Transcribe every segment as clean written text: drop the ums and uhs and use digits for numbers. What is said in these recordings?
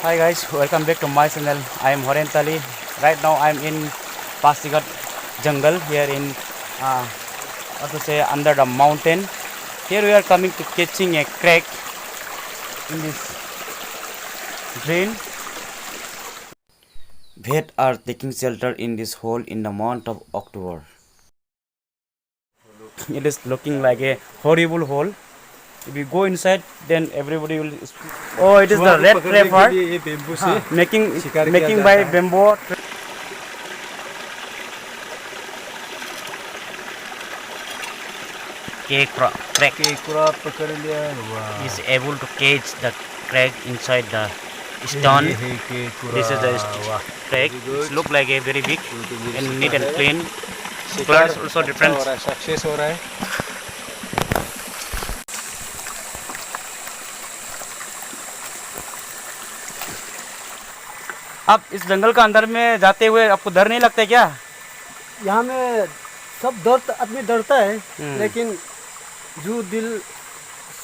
Hi guys, welcome back to my channel. I am Horen Tali. Right now I am in Pasigat jungle here in what to say under the mountain. Here we are coming to catching a crack in this drain. Vet are taking shelter in this hole in the month of October. It is looking like a horrible hole. If you go inside, then everybody will. Oh, it is the red trapper making by bamboo. Crack is able to catch the crack inside the stone. This is the crack. It look like a very big and neat and clean. Color is also different. Success हो रहा है। आप इस जंगल का अंदर में जाते हुए आपको डर नहीं लगता है क्या? यहाँ में सब आदमी डरता है, लेकिन जो दिल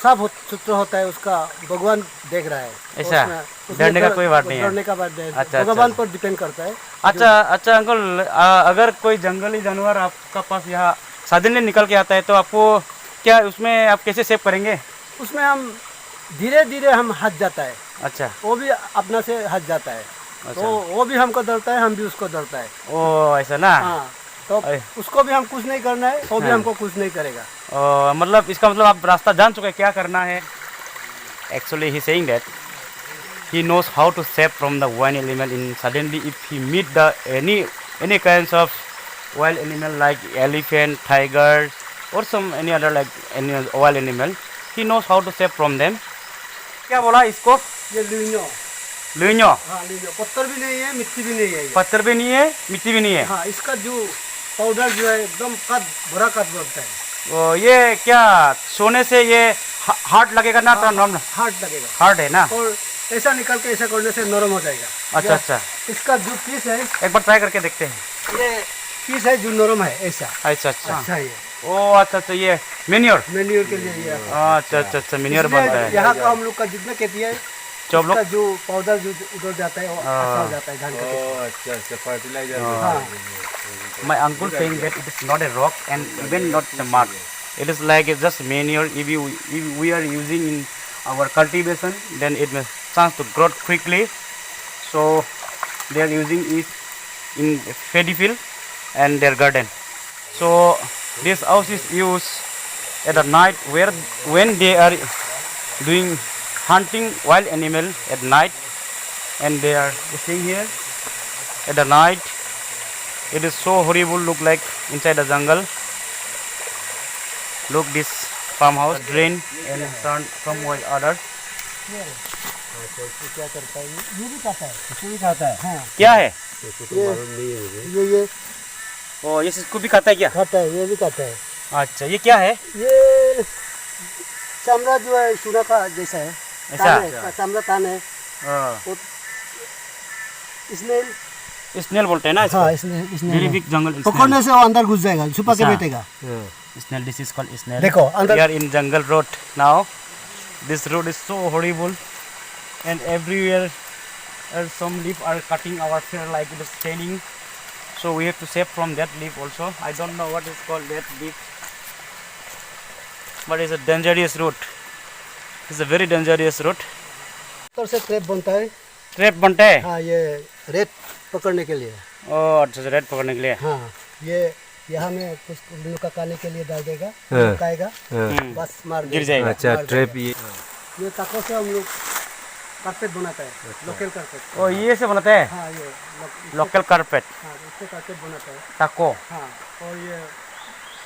साफ सुथरा होता है उसका भगवान देख रहा है। ऐसा डरने का कोई बात नहीं है। डरने का बात नहीं है। अच्छा, भगवान पर डिपेंड करता है। अच्छा अंकल, अगर कोई जंगली जानवर आपका पास यहाँ सडनली निकल के आता है तो आपको क्या उसमें आप कैसे सेव करेंगे? उसमें हम धीरे धीरे हम हट जाता है। अच्छा, वो भी अपना से हट जाता है। अच्छा। तो वो भी हमको डरता है, हम भी उसको डरता है। ओ ऐसा ना? हाँ, तो उसको भी हम कुछ नहीं करना है, वो भी हमको कुछ नहीं करेगा। मतलब इसका मतलब आप रास्ता जान चुके हैं क्या करना है? Actually he saying that he knows how to save from the wild animal in suddenly if he meet the any kinds of wild animal like elephant, tiger or some any other like any wild animal, he knows how to save from them. क्या बोला इसको? ये लुइनो। लुइनो? हाँ, लुइनो। पत्थर भी नहीं है, मिट्टी भी नहीं है ये। पत्थर भी नहीं है, मिट्टी भी नहीं है। हाँ, इसका जो पाउडर जो है एकदम भरा कद बनता है। ये क्या सोने से ये हार्ड लगेगा ना? तो नॉर्मल हार्ड लगेगा। हार्ड है ना? और ऐसा निकल के ऐसा करने से नरम हो जाएगा। अच्छा अच्छा, इसका जो पीस है एक बार ट्राई करके देखते हैं। ये पीस है जो नरम है ऐसा। अच्छा अच्छा अच्छा, ये ओ अच्छा, ये मेन्योर के लिए ये। अच्छा, मेन्योर बनता है। यहाँ का हम लोग का जितना खेती है जो लोग जो पाउडर जो उधर जाता है वो अच्छा हो जाता है धान का। अच्छा fertiliser. My uncle saying that it is not a rock and even not a mud. It is like it's just manure. If we are using in our cultivation, then it may chance to grow quickly. So they are using it in paddy field and their garden. So this house is used at the night when they are doing hunting wild animal at night, and they are staying here at the night. It is so horrible look like inside the jungle. Look this farmhouse drain and turn from with others. क्या करता है ये भी खाता है, इसको भी खाता है। हाँ, क्या है ये ओ ये इसको भी खाता है क्या? खाता है, ये भी खाता है। अच्छा, ये क्या है? ये चमड़ा जो है सुना का जैसा है। ऐसा चमड़ा तान है। स्नेल स्नेल बोलते हैं ना इसको? हाँ, स्नेल वेरी बिग जंगल। पकड़ने से वो अंदर घुस जाएगा, छुपा के बैठेगा। Snail, this is called snail. देखो अंदर। We are in jungle road now. This road is so horrible, and everywhere some leaf are cutting our hair like it is staining. So we have to save from that leaf also. I don't know what is called that leaf, but it's a dangerous route. It's a very dangerous route. तो से trap बनता है। Trap बनता है? हाँ, ये रेत पकड़ने के लिए। ओह अच्छा, रेत पकड़ने के लिए। हाँ, ये यहाँ में कुछ उल्लू का काने के लिए डाल देगा, खाएगा, बस मार गिर जाएगा। अच्छा ट्रैप ये ताकों से हम लोग कारपेट बनाता है, लोकल कारपेट। ओ ये से बनाता है? हाँ, ये लोकल कारपेट। हाँ, इससे कारपेट बनाता है। ताको? हाँ, और ये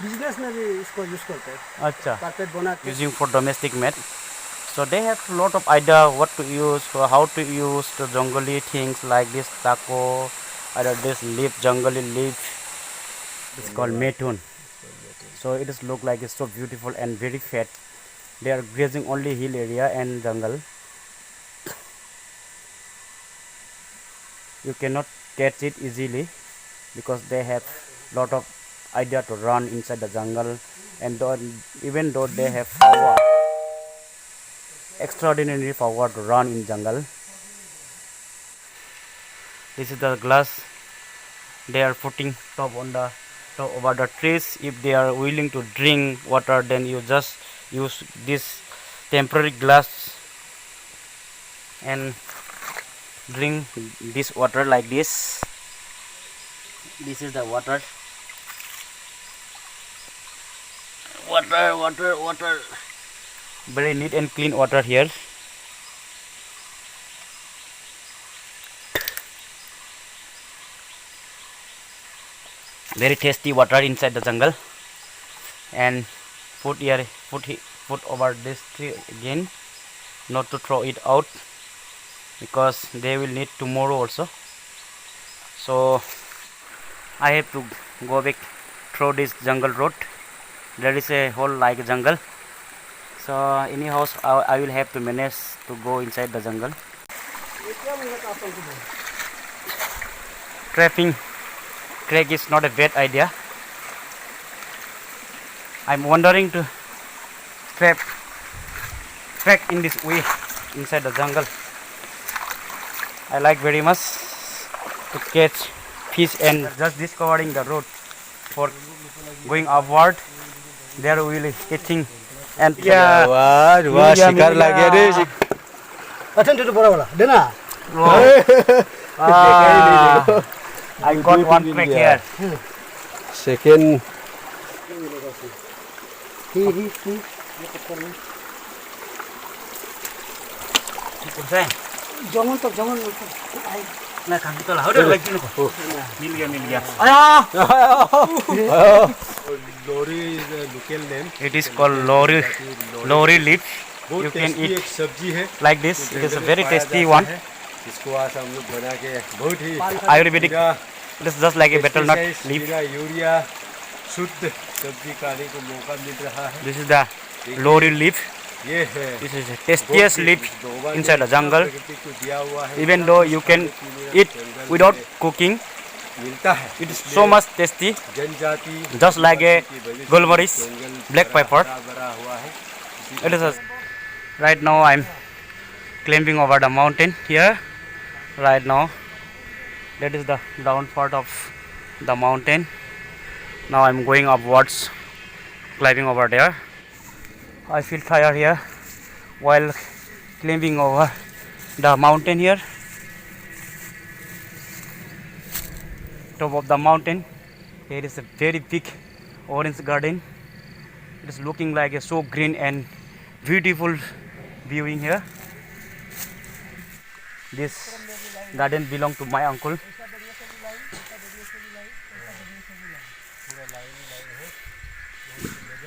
बिजनेस में भी इसको यूज करते हैं। अच्छा, कारपेट बना के। using for domestic made. So they have a lot of idea what to use, how to use the jungly things like this taco, or this leaf, jungly leaf. It's called metun. So it is look like it's so beautiful and very fat. They are grazing only hill area and jungle. You cannot catch it easily because they have lot of idea to run inside the jungle, and even though they have power, extraordinary power to run in jungle, This is the glass. They are putting top on the top over the trees. If they are willing to drink water, then you just use this temporary glass and drink this water like this. This is the water. Water. Very neat and clean water here. Very tasty water inside the jungle. And put over this tree again, not to throw it out because they will need tomorrow also. So I have to go back through this jungle road. There is a whole like jungle. So anyhow, I will have to manage to go inside the jungle. Trapping crag is not a bad idea. I'm wondering to trap in this way inside the jungle. I like very much to catch fish and just discovering the road for going upward. There will be catching and वाह शिकार लगे रे अच्छा तो बड़ा बड़ा देना I got one crag here. Second ही जमन तक Nah, kan kita lah. Udah lagi nih. Mil gaya. Lori is a local name. It is called lori leaf. बहुत You can टेस्टी eat एक सब्जी है like this. It is a very tasty one. इसको आज हम लोग बना के बहुत ही Ayurvedic. It is just like a betel nut leaf. बिना यूरिया शुद्ध सब्जी खाने को मौका मिल रहा है This is the lori leaf. ये है This is the tastiest leaf inside the jungle. प्रकृति को दिया हुआ है Even though you can eat without cooking, मिलता है it is so much tasty. जनजाति Just like a gulmaris, black pepper. बड़ा हुआ है It is right now I'm climbing over the mountain here. Right now, that is the down part of the mountain. Now I'm going upwards, climbing over there. I feel tired here while climbing over the mountain here. Top of the mountain, here is a very big orange garden. It is looking like a so green and beautiful viewing here. This garden belongs to my uncle.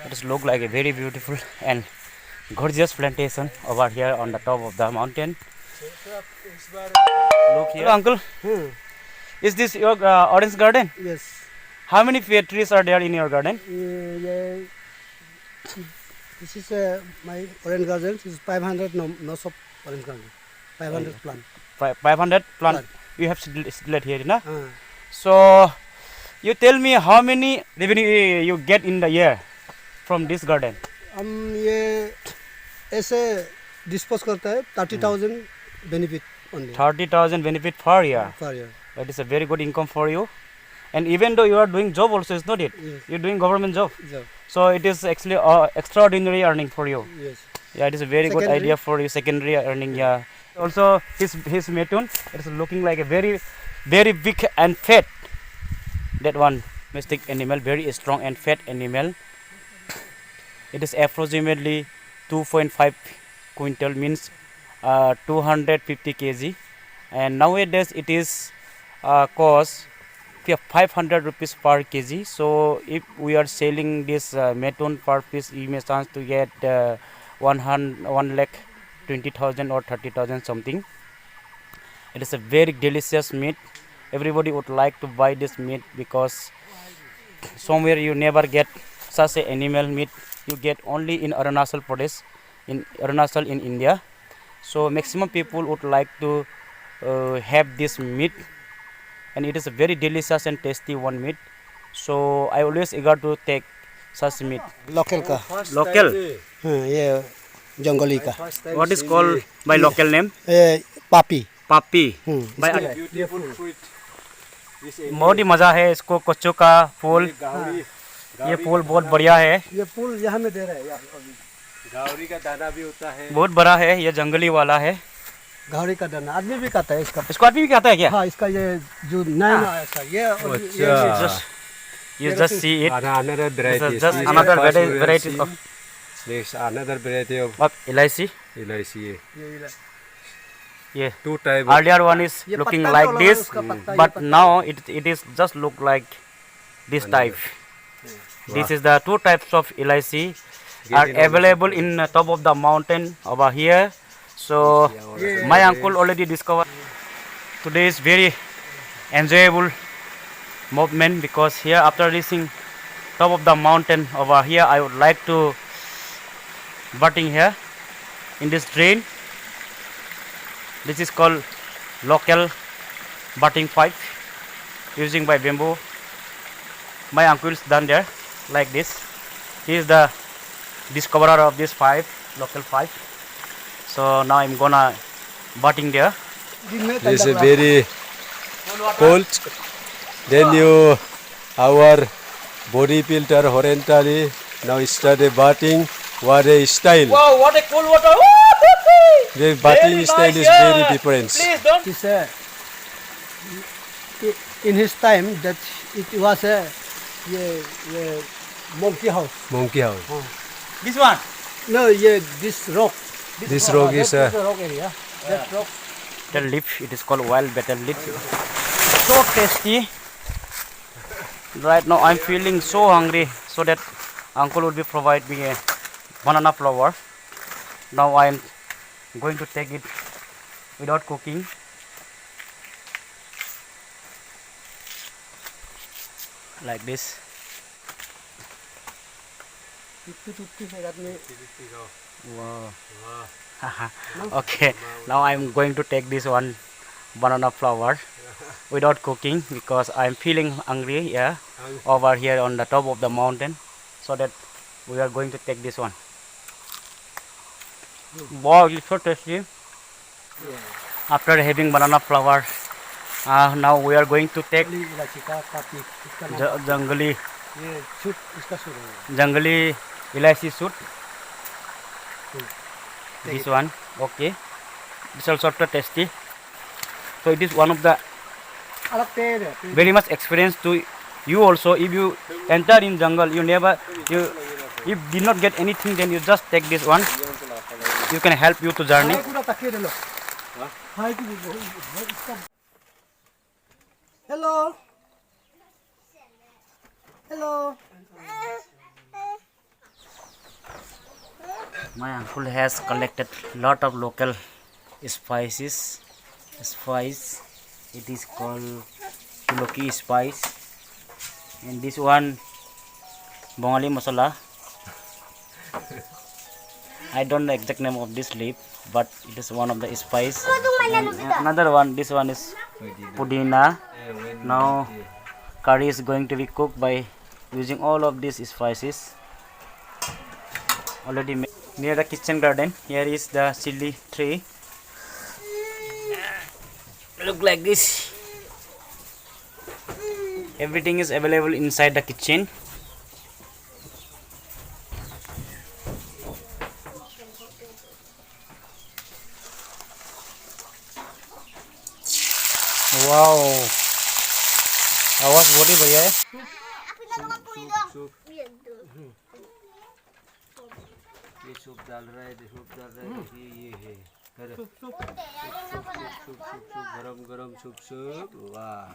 It is look like a very beautiful and gorgeous plantation over here on the top of the mountain. Look here, uncle. Is this your orange garden? Yes How many pear trees are there in your garden? ये this is my orange garden. This is 500 no of orange garden. 500 plant. 500 plant. Plant. You have still here, na? हाँ So you tell me how many revenue you get in the year from this garden? हम ये ऐसे dispose करता है 30,000 benefit only 30,000 benefit per year. For year That is a very good income for you. And even though you are doing job also, is not it? Yes. You're doing government job. जब So it is actually extraordinary earning for you. Yes Yeah, it is a very good Secondary. idea for you. Secondary earning, yeah. Also, his metun, it is looking like a very big and fat. That one domestic animal, very strong and fat animal. It is approximately 2.5 quintal, means 250 kg. And nowadays it is cost 500 rupees per kg. So if we are selling this metun per piece, you may chance to get 1 lakh 20,000 or 30,000 something. It is a very delicious meat. Everybody would like to buy this meat because somewhere you never get such a animal meat. You get only in Arunachal Pradesh, in Arunachal in India. So maximum people would like to have this meat, and it is a very delicious and tasty one meat. So I always eager to take such meat. Local का Local. हाँ ये जंगली का What is called by local name? ये पापी पापी beautiful fruit बहुत ही मज़ा है इसको कच्चों का फूल। ये फूल बहुत बढ़िया है। ये फूल यहाँ में दे रहे हैं अभी। गावरी का दाना भी होता है। बहुत बड़ा है, ये जंगली वाला है। घावड़ी का दाना आदमी भी खाता है इसका। इसको आदमी भी खाता है क्या? हाँ, इसका ये जो नया नया ऐसा ये You just see it. Another This variety. is just another variety of There's another variety of elaichi. elaichi. Yeah. Two type. Earlier one is ये looking पत्ता like वाला this, उसका पत्ता, ये but पत्ता। now it is just look like this type. This is the two types of elaichi are available in the top of the mountain over here. So my uncle already discovered. Today is very enjoyable movement because here after reaching top of the mountain over here I would like to butting here in this drain. This is called local butting pipe using by bamboo. My uncle is done there like this. He is the discoverer of this pipe, local pipe. So now I'm gonna butting there. This is very cold. Then you our body filter horizontally now started bathing. What a style! Wow, what a cool water! The bathing style is very different. Please don't. This in his time that it was a ये monkey house. Monkey house. This one. No, this rock. This rock is that is a rock area. That rock. The leaf, it is called wild betel leaf. So tasty. Right now I'm feeling so hungry, so that uncle would be provide me a banana flower. Now I'm going to take it without cooking. Like this. Wow. Okay, now I'm going to take this one banana flower without cooking because I'm feeling hungry, yeah, over here on the top of the mountain, so that we are going to take this one. Wow, it's so tasty. After having banana flower, now we are going to take jangli elaichi shoot. This one, okay. This also tasty. So it is one of the very much experience to you also. If you enter in jungle, you did not get anything, then you just take this one. You can help you to journey. Hello. Hello. My uncle has collected lot of local spices. Spice, it is called Kuloki spice, and this one Bengali masala. I don't know the exact name of this leaf, but it is one of the spice. And another one, this one is pudina. Now curry is going to be cooked by using all of these spices already made. Near the kitchen garden, here is the chili tree. Look like this. Everything is available inside the kitchen. Wow, आवाज बड़ी बढ़िया है. ये soup डाल रहा है, ये है. सूप गरम गरम सूप वाह.